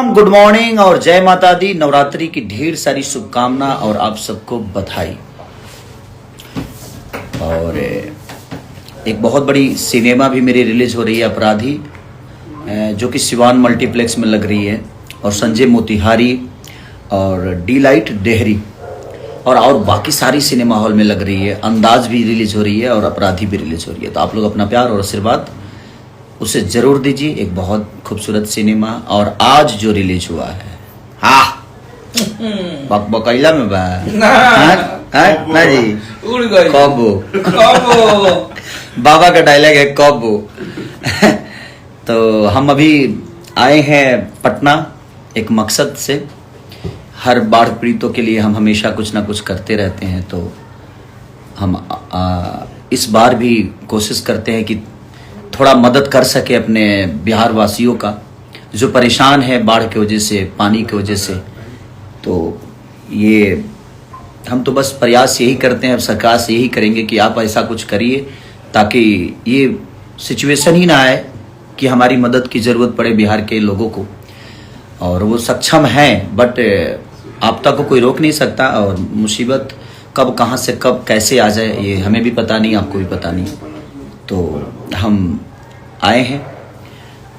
प्रणाम, good morning और जय माता दी। नवरात्रि की ढेर सारी शुभकामना और आप सबको बधाई। और एक बहुत बड़ी सिनेमा भी मेरी रिलीज हो रही है, अपराधी, जो कि सिवान मल्टीप्लेक्स में लग रही है, और संजय मोतिहारी और डी लाइट डेहरी और बाकी सारी सिनेमा हॉल में लग रही है। अंदाज भी रिलीज हो रही है और अपराधी भी रिलीज हो रही है। तो आप लोग अपना प्यार और आशीर्वाद उसे जरूर दीजिए। एक बहुत खूबसूरत सिनेमा और आज जो रिलीज हुआ है, हाँ बकैला में बा ना जी, उड़ गई कबो कबो बाबा का डायलॉग है कबो। तो हम अभी आए हैं पटना एक मकसद से। हर बाढ़ पीड़ितों के लिए हम हमेशा कुछ ना कुछ करते रहते हैं। तो हम इस बार भी कोशिश करते हैं कि थोड़ा मदद कर सके अपने बिहार वासियों का, जो परेशान है बाढ़ की वजह से, पानी की वजह से। तो ये हम तो बस प्रयास यही करते हैं, अब सरकार से यही करेंगे कि आप ऐसा कुछ करिए ताकि ये सिचुएशन ही ना आए कि हमारी मदद की ज़रूरत पड़े बिहार के लोगों को। और वो सक्षम हैं, बट आपदा को कोई रोक नहीं सकता, और मुसीबत कब कहाँ से कब कैसे आ जाए ये हमें भी पता नहीं, आपको भी पता नहीं। तो हम आए हैं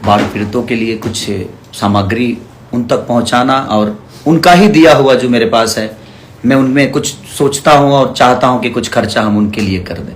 बाढ़ पीड़ितों के लिए कुछ सामग्री उन तक पहुंचाना, और उनका ही दिया हुआ जो मेरे पास है, मैं उनमें कुछ सोचता हूं और चाहता हूं कि कुछ खर्चा हम उनके लिए कर दें।